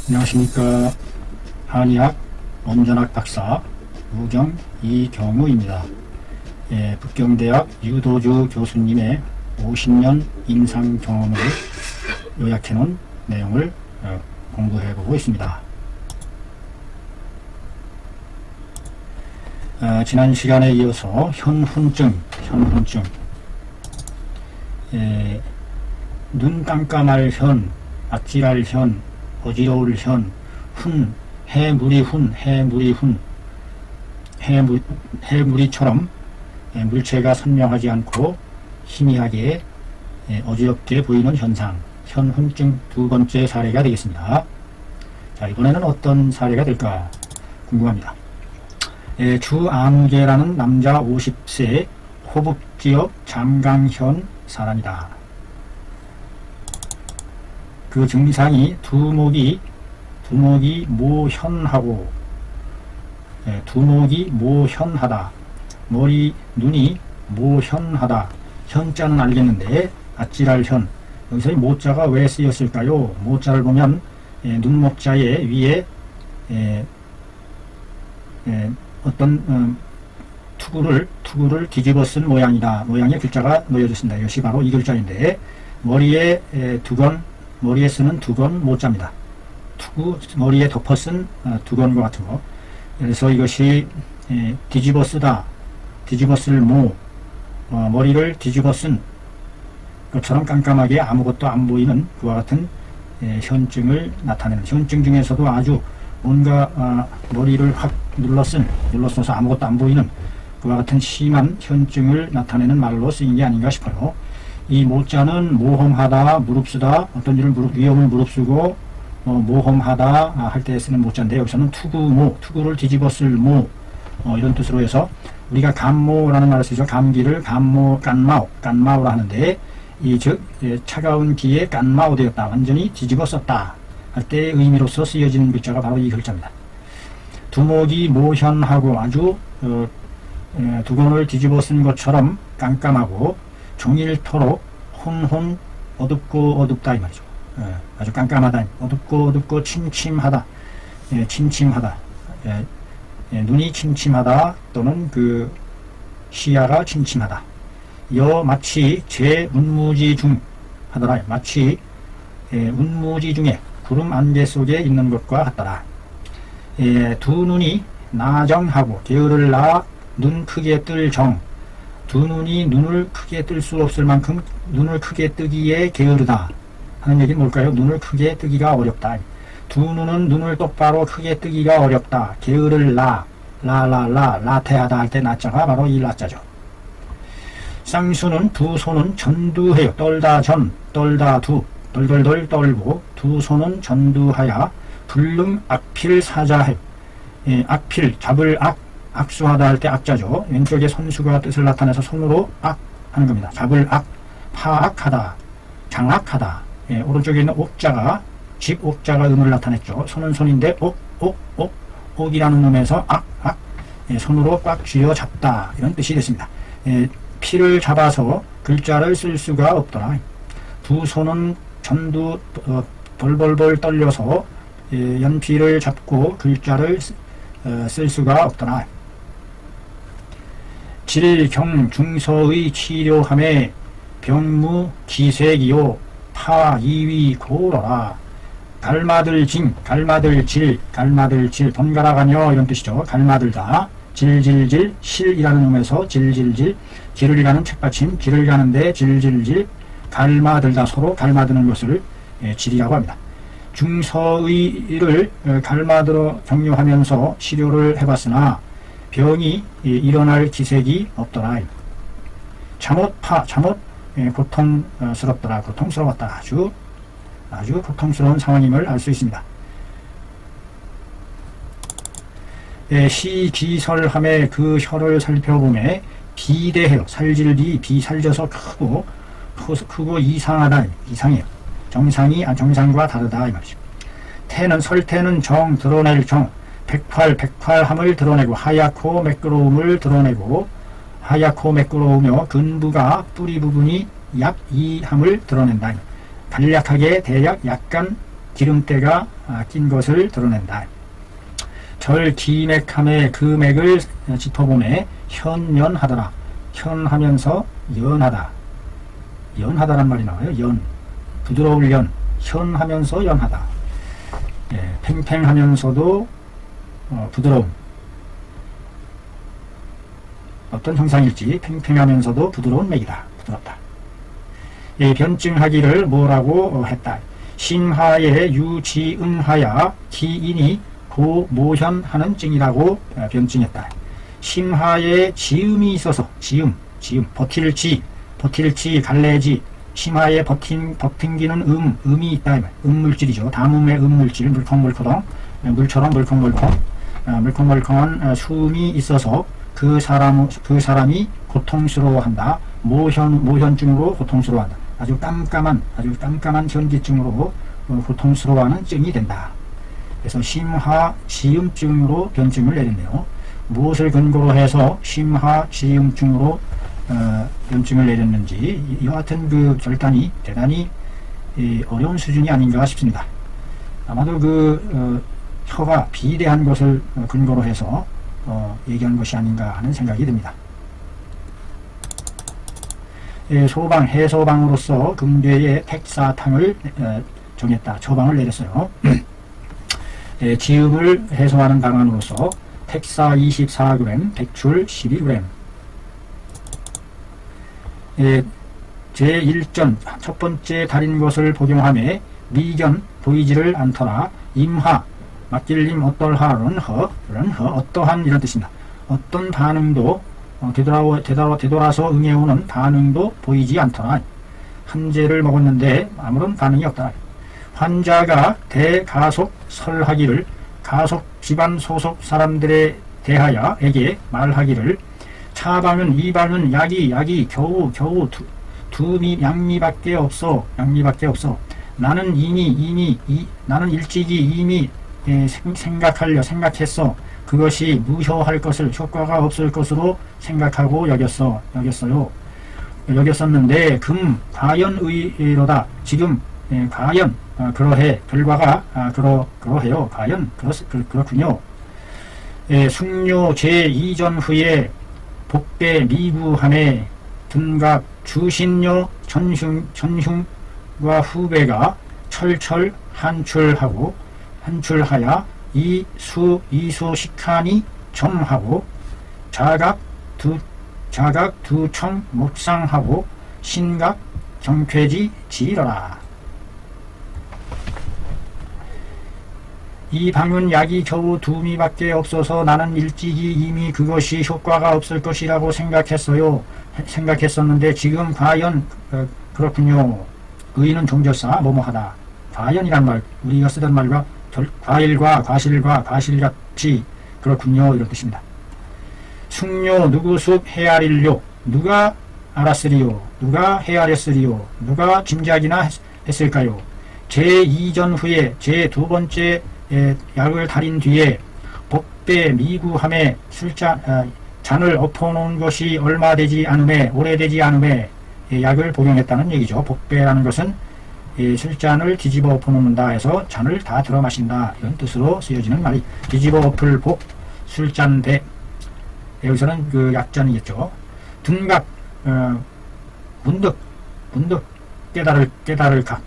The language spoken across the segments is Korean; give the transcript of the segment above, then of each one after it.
안녕하십니까. 한의학 원전학 박사 우경 이경우입니다. 북경대학 유도주 교수님의 50년 임상 경험을 요약해 놓은 내용을 공부해 보고 있습니다. 지난 시간에 이어서 현훈증 눈 깜깜할 현, 아찔할 현, 어지러울 현, 해무리처럼 물체가 선명하지 않고 희미하게 어지럽게 보이는 현상, 현훈증 두 번째 사례가 되겠습니다. 자, 이번에는 어떤 사례가 될까 궁금합니다. 주암계라는 남자 50세 호북지역 잠강현 사람이다. 그 증상이 두목이 모현하고, 두목이 모현하다, 눈이 모현하다, 현자는 알겠는데 아찔할 현, 여기서 이 모자가 왜 쓰였을까요? 모자를 보면 눈목자의 위에 어떤 투구를 뒤집어 쓴 모양의 글자가 놓여졌습니다. 이것이 바로 이 글자인데, 머리에 쓰는 두건 모자입니다. 머리에 덮어 쓴 두건과 같은 거. 그래서 이것이 뒤집어 쓸 머리를 뒤집어 쓴 것처럼 깜깜하게 아무것도 안 보이는 그와 같은 현증을 나타내는, 현증 중에서도 아주 뭔가 머리를 확 눌러써서 아무것도 안 보이는 그와 같은 심한 현증을 나타내는 말로 쓰인 게 아닌가 싶어요. 이 모자는 모험하다, 무릅쓰다, 어떤 일을 위험을 무릅쓰고 모험하다 할 때 쓰는 모자인데, 여기서는 투구를 뒤집어 쓸 이런 뜻으로 해서 우리가 감모라는 말을 쓰죠. 감기를 깐마오라 하는데, 즉 차가운 기에 깐마오 되었다, 완전히 뒤집어 썼다 할 때의 의미로서 쓰여지는 글자가 바로 이 글자입니다. 두목이 모현하고 아주 두건을 뒤집어 쓴 것처럼 깜깜하고 종일토록 혼혼 어둡다 이 말이죠. 아주 깜깜하다, 어둡고 침침하다, 눈이 침침하다 또는 그 시야가 침침하다. 마치 제 운무지 중 하더라. 마치 운무지 중에 구름 안개 속에 있는 것과 같더라. 두 눈이 나정하고 게으를 나 눈 크게 뜰 정, 두 눈이 눈을 크게 뜰 수 없을 만큼 눈을 크게 뜨기에 게으르다 하는 얘기는 뭘까요? 눈을 크게 뜨기가 어렵다. 두 눈은 눈을 똑바로 크게 뜨기가 어렵다. 게으를 라테하다 할 때 나자가 바로 이 라자죠. 쌍수는 두 손은 전두해요. 떨다 두, 덜덜덜 떨고 두 손은 전두하야 불능 악필 사자해요. 악필, 잡을 악수하다 할 때 악자죠. 왼쪽에 선수가 뜻을 나타내서 손으로 악 하는 겁니다. 잡을 파악하다, 장악하다. 오른쪽에 있는 옥자가 음을 나타냈죠. 손은 손인데 옥이라는 음에서 손으로 꽉 쥐어 잡다 이런 뜻이 됐습니다. 피를 잡아서 글자를 쓸 수가 없더라. 두 손은 전두 벌벌벌 떨려서 연필을 잡고 글자를 쓸 수가 없더라. 질경 중서의 치료함에 병무 기색이요 파이위 고러라. 갈마들 번갈아가며 이런 뜻이죠. 갈마들다, 질질질, 실이라는 음에서 질질질, 길을 가는 책받침, 길을 가는데 질질질, 갈마들다, 서로 갈마드는 것을 질이라고 합니다. 중서의를 갈마들어 격려하면서 치료를 해봤으나 병이 일어날 기색이 없더라. 잠옷 고통스러웠다. 아주 고통스러운 상황임을 알 수 있습니다. 시기설함에 그 혀를 살펴보매 비대해요. 살질비, 비살져서 크고 이상해요. 정상과 다르다 이 말이죠. 설태는 정, 드러낼 정, 백활함을 드러내고 하얗고 매끄러우며 근부가 뿌리 부분이 약이함을 드러낸다. 간략하게 대략 약간 기름때가 낀 것을 드러낸다. 절기맥함의 그 맥을 짚어보매 현연하더라. 현하면서 연하다. 연하다란 말이 나와요. 연. 부드러울 연. 현하면서 연하다. 예, 팽팽하면서도 부드러움. 어떤 형상일지 팽팽하면서도 부드러운 맥이다. 부드럽다. 예, 변증하기를 뭐라고 했다. 심하에 유지응하야 기인이 고모현하는 증이라고 변증했다. 심하에 지음이 있어서 지음, 버틸지, 갈래지, 심하에 버팅기는 음이 있다. 음물질이죠. 담음의 음물질, 물컹물컹, 물처럼 물컹물컹한 숨이 있어서 그 사람이 고통스러워한다. 모현증으로 고통스러워한다. 아주 깜깜한 현기증으로 고통스러워하는 증이 된다. 그래서 심하지음증으로 변증을 내렸네요. 무엇을 근거로 해서 심하지음증으로 변증을 내렸는지 여하튼 그 결단이 대단히 어려운 수준이 아닌가 싶습니다. 아마도 혀가 비대한 것을 근거로 해서 얘기한 것이 아닌가 하는 생각이 듭니다. 해소방으로서 금괴의 택사탕을 정했다. 처방을 내렸어요. 지음을 해소하는 방안으로서 택사 24g, 백출 12g. 제1전 첫 번째 달인 것을 복용하며 미견 보이지를 않더라. 임하 맡길림 어떨하는 어떠한 이런 뜻입니다. 어떤 반응도 되돌아서 응해오는 반응도 보이지 않더라. 한제를 먹었는데 아무런 반응이 없다. 환자가 대가속 설하기를 가속 집안 소속 사람들에 대하여에게 말하기를 차방은 이방은 약이 겨우 양미밖에 없어. 나는 나는 일찍이 이미 생각했어. 그것이 무효할 것을 효과가 없을 것으로 생각하고 여겼었는데 과연 의로다. 지금 과연 그러해. 결과가 그러해요. 과연 그렇군요. 숙료 제2전 후에 복배 미구함에 등각 주신료 전흉과 후배가 철철 한출하여 이수 식하니 점하고 자각 두청 목상하고 신각 정쾌지 지러라. 이 방은 약이 겨우 2미밖에 없어서 나는 일찍이 이미 그것이 효과가 없을 것이라고 생각했었는데 지금 과연 그렇군요. 의는 종절사 뭐뭐하다. 과연이란 말, 우리가 쓰던 말과 과일과 과실과 과실같이 그렇군요. 이런 뜻입니다. 숙료 누구숙 헤아릴료. 누가 알았으리요. 누가 헤아렸으리요. 누가 짐작이나 했을까요. 제2전 후에 제2번째 약을 달인 뒤에 복배 미구함에 잔을 엎어놓은 것이 얼마 되지 않음에 오래되지 않음에 약을 복용했다는 얘기죠. 복배라는 것은 술잔을 뒤집어 엎어놓는다 해서 잔을 다 들어 마신다 이런 뜻으로 쓰여지는 말이 뒤집어 엎을 복 술잔대. 여기서는 그 약잔이겠죠. 등각 문득 깨달을 각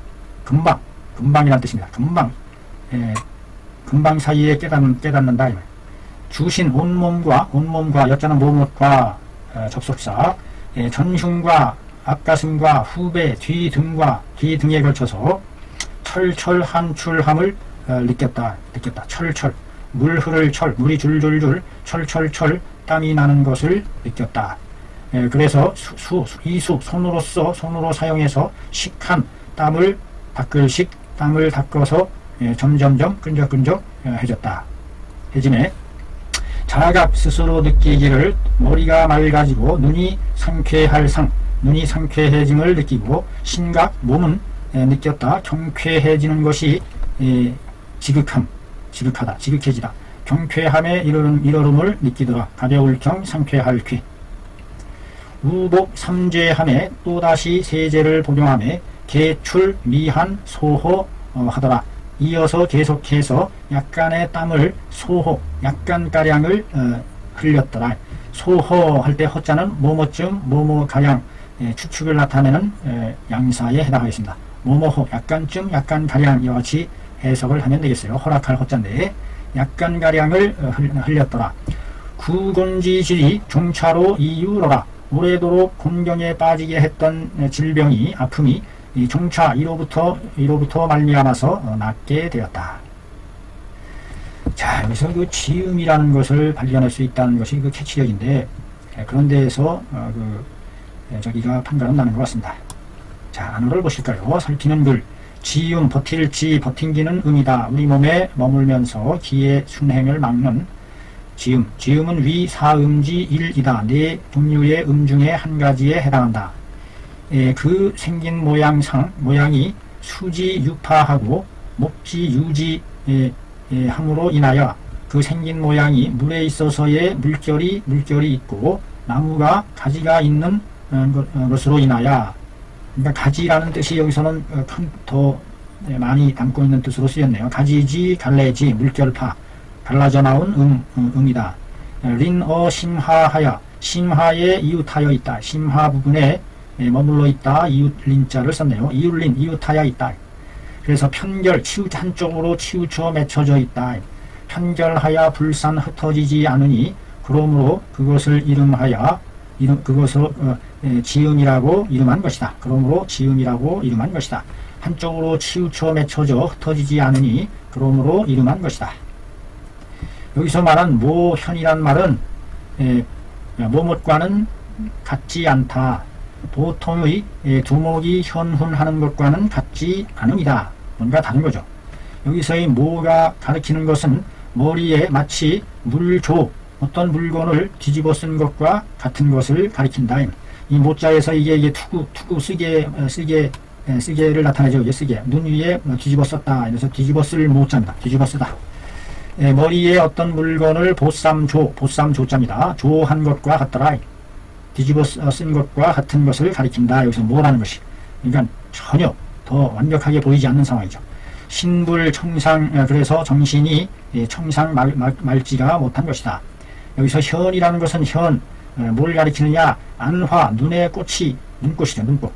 금방이란 뜻입니다. 금방 사이에 깨닫는다. 주신 온몸과 여자는 몸과 접속사 전흉과 앞가슴과 후배 뒤등에 걸쳐서 철철 한출함을 느꼈다. 철철 물 흐를 철 물이 줄줄줄 철철철 땀이 나는 것을 느꼈다. 그래서 손으로 사용해서 식한 땀을 닦아서 점점점 끈적끈적 해짐에 자각 스스로 느끼기를 머리가 맑아지고 눈이 상쾌해짐을 느끼고 신각 몸은 느꼈다. 경쾌해지는 것이 지극해지다. 경쾌함에 이르름을 느끼더라. 가벼울 경 상쾌할 쾌. 우복 3제함에 또다시 세제를 복용하며 개출 미한 소호 하더라. 이어서 계속해서 약간의 땀을 소호, 약간가량을 흘렸더라. 소호할 때 허자는 뭐뭐쯤 뭐뭐가량 추측을 나타내는 양사에 해당하겠습니다. 뭐뭐호, 약간쯤 약간가량 이와 같이 해석을 하면 되겠어요. 허락할 허자인데 약간가량을 흘렸더라. 구곤지질이 종차로 이유로라. 오래도록 곤경에 빠지게 했던 질병이 아픔이 이 종차 이로부터 말미암아서 낫게 되었다. 자, 여기서 그 지음이라는 것을 발견할 수 있다는 것이 그 캐치력인데 그런 데에서 저기가 판가름 나는 것 같습니다. 자, 안으로 보실까요? 살피는 글. 지음, 버틸지, 버틴기는 음이다. 우리 몸에 머물면서 기의 순행을 막는 지음. 지음은 위, 사음지, 일이다. 네 종류의 음 중에 한 가지에 해당한다. 그 생긴 모양이 수지 유파하고 목지 유지 함으로 인하여 그 생긴 모양이 물에 있어서의 물결이 있고 나무가 가지가 있는 것으로 인하여, 그러니까 가지라는 뜻이 여기서는 더 많이 담고 있는 뜻으로 쓰였네요. 가지지, 갈래지, 물결파, 갈라져 나온 음이다. 린어 심하하여, 심하에 이웃하여 있다. 심하 부분에 머물러 있다. 이웃 린자를 썼네요. 이웃린, 이웃하여 있다. 그래서 편결, 한쪽으로 치우쳐 맺혀져 있다. 편결하여 불산 흩어지지 않으니 그러므로 그것을 그것으로 지음이라고 이름한 것이다. 그러므로 지음이라고 이름한 것이다. 한쪽으로 치우쳐 맺혀져 흩어지지 않으니 그러므로 이름한 것이다. 여기서 말한 모현이란 말은 모못과는 같지 않다. 보통의 두목이 현훈하는 것과는 같지 않음이다. 뭔가 다른 거죠. 여기서의 모가 가리키는 것은 머리에 마치 물조, 어떤 물건을 뒤집어 쓴 것과 같은 것을 가리킨다. 이 모자에서 이게 투구 쓰게를 나타내죠. 이게 쓰게. 눈 위에 뒤집어 썼다. 그래서 뒤집어 쓸 모자입니다. 뒤집어 쓰다. 머리에 어떤 물건을 보쌈조자입니다. 조한 것과 같더라. 뒤집어 쓴 것과 같은 것을 가리킨다. 여기서 뭐라는 것이. 그러니까 전혀 더 완벽하게 보이지 않는 상황이죠. 신불청상, 그래서 정신이 청상 말지가 못한 것이다. 여기서 현이라는 것은 뭘 가리키느냐. 안화, 눈의 꽃이, 눈꽃이죠. 눈꽃.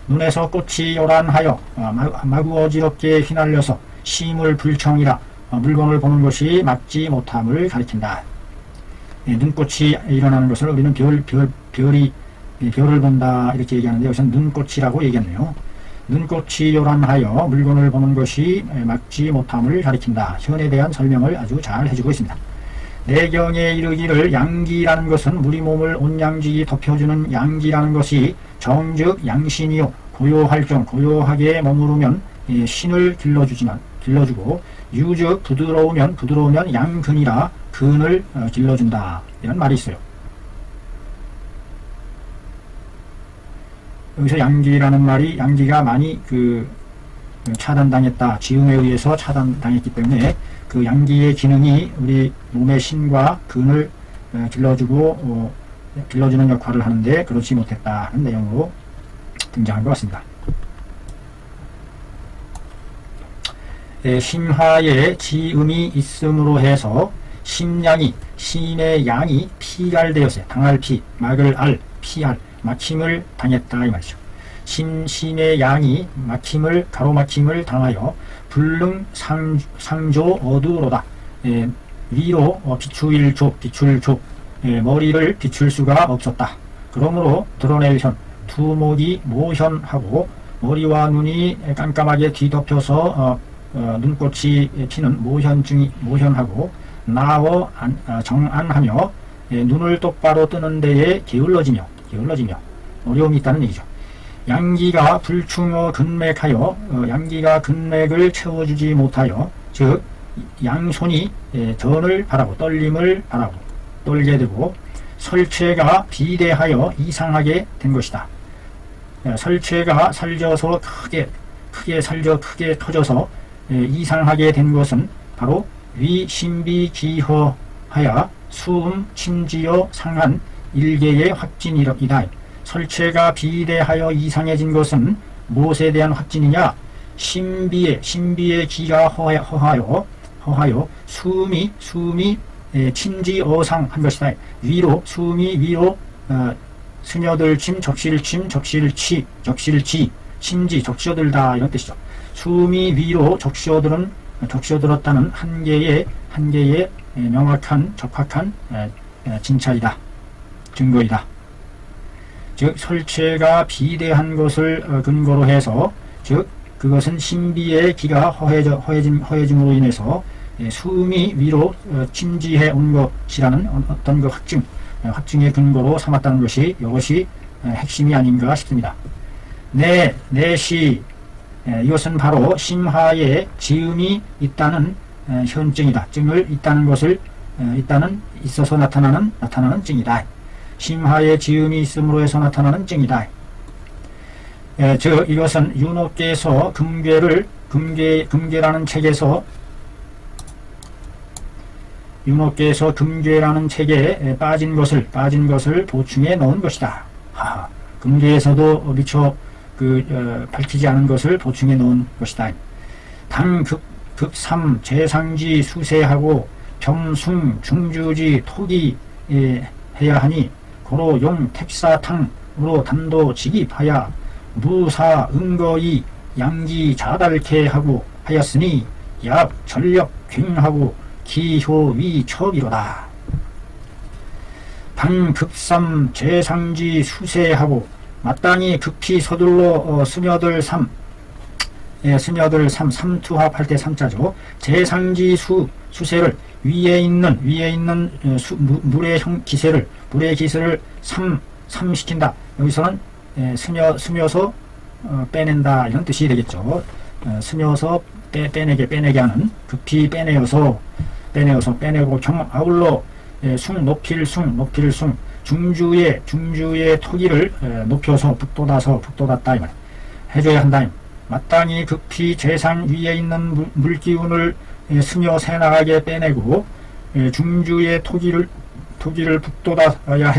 눈에서 꽃이 요란하여 마구 어지럽게 휘날려서 심을 불청이라 물건을 보는 것이 막지 못함을 가리킨다. 눈꽃이 일어나는 것을 우리는 별을 본다 이렇게 얘기하는데 여기서 눈꽃이라고 얘기했네요. 눈꽃이 요란하여 물건을 보는 것이 막지 못함을 가리킨다. 현에 대한 설명을 아주 잘 해주고 있습니다. 내경에 이르기를 양기라는 것은 우리 몸을 온양직이 덮여주는 양기라는 것이 정즉 양신이요 고요할 고요하게 머무르면 신을 길러주고 유즉 부드러우면 양근이라 근을 길러준다. 이런 말이 있어요. 여기서 양기라는 말이 양기가 많이 차단당했다. 지음에 의해서 차단당했기 때문에 그 양기의 기능이 우리 몸의 신과 근을 길러주는 역할을 하는데 그렇지 못했다 하는 내용으로 등장한 것 같습니다. 심하에 지음이 있음으로 해서 심의 양이 피갈되었어요. 당할 피, 막을 알, 피할, 막힘을 당했다 이 말이죠. 심의 양이 가로막힘을 당하여 불능 상조 어두로다. 위로 비출조 머리를 비출 수가 없었다. 그러므로 드러낼 현, 두목이 모현하고 머리와 눈이 깜깜하게 뒤덮여서 눈꽃이 피는 모현하고 나워 정안하며 눈을 똑바로 뜨는 데에 게을러지며 어려움이 있다는 얘기죠. 양기가 불충어 근맥하여 양기가 근맥을 채워주지 못하여 즉 양손이 전을 바라고 떨림을 바라고 떨게 되고 설체가 비대하여 이상하게 된 것이다. 설체가 살져서 크게 터져서 이상하게 된 것은 바로 위신비기허하여 침지어 상한 일개의 확진이다. 설체가 비대하여 이상해진 것은 무엇에 대한 확진이냐? 신비의 기가 허하여 숨이 침지어상한 것이다. 위로 숨이 위로 스며들 적실치 침지 적셔들다 이런 뜻이죠. 숨이 위로 적셔들었다는 한계의 명확한 적확한 진찰이다. 증거이다. 즉 설체가 비대한 것을 근거로 해서 즉 그것은 신비의 기가 허해짐으로 인해서 숨이 위로 침지해 온 것이라는 어떤 그 확증의 근거로 삼았다는 것이 이것이 핵심이 아닌가 싶습니다. 내시 이것은 바로 심하에 지음이 있다는 현증이다. 증을 있다는 것을 있어서 나타나는 증이다. 심하에 지음이 있음으로 해서 나타나는 증이다. 즉 이것은 윤호께서 금괴라는 책에서 윤호께서 금괴라는 책에 빠진 것을 보충해 놓은 것이다. 금괴에서도 미처 밝히지 않은 것을 보충해 놓은 것이다. 극삼 재상지 수세하고 병숭 중주지 토기 해야 하니 고로 용 택사탕으로 단도 직입하여 무사 응거이 양기 자달케 하고 하였으니 약 전력 갱하고 기효위 첩이로다. 극삼 재상지 수세하고 마땅히 급히 서둘러 스며들 삼투합할 때 삼자죠. 재상지 수세를 위에 있는 물의 기세를 삼시킨다. 여기서는 스며서 빼낸다 이런 뜻이 되겠죠. 스며서 빼내게 하는 급히 빼내고 아울러 높일 숭 중주의 토기를 높여서 북돋았다 이 말 해줘야 한다. 마땅히 급히 재상 위에 있는 물기운을 스며 새나가게 빼내고 중주의 토기를 북돋아줘야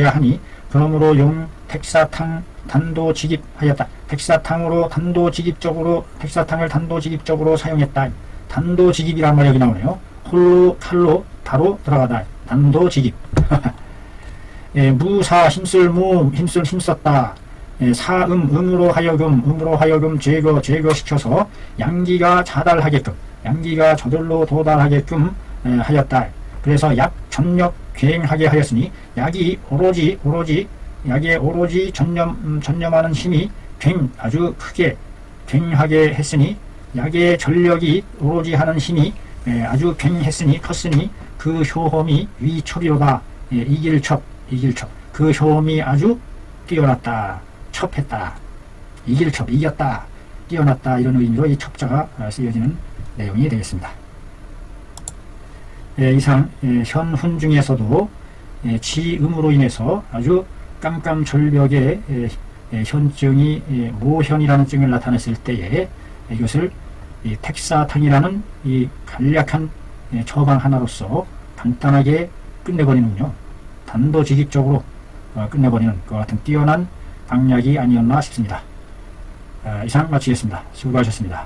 하니 그러므로 용 택사탕 단도직입하였다. 택사탕을 단도직입적으로 사용했다. 단도직입이란 말이 여기 나오네요. 칼로 바로 들어가다. 단도직입. 무사 힘썼다. 음으로 하여금 제거시켜서 양기가 저절로 도달하게끔 하였다. 그래서 약 전력 갱하게 하였으니 약에 오로지 전념하는 힘이 아주 크게 갱하게 했으니 약의 전력이 오로지 하는 힘이 아주 갱했으니 컸으니 그 효험이 위첩이로다. 이길첩 그 효험이 아주 뛰어났다. 첩했다. 이길첩 이겼다. 뛰어났다. 이런 의미로 이 첩자가 쓰여지는 내용이 되겠습니다. 이상 현훈 중에서도 지음으로 인해서 아주 깜깜절벽의 현증이 모현이라는 증을 나타냈을 때에 이것을 택사탕이라는 이 간략한 처방 하나로서 간단하게 끝내버리는군요. 단도직입적으로 끝내버리는 그 같은 뛰어난 강약이 아니었나 싶습니다. 이상 마치겠습니다. 수고하셨습니다.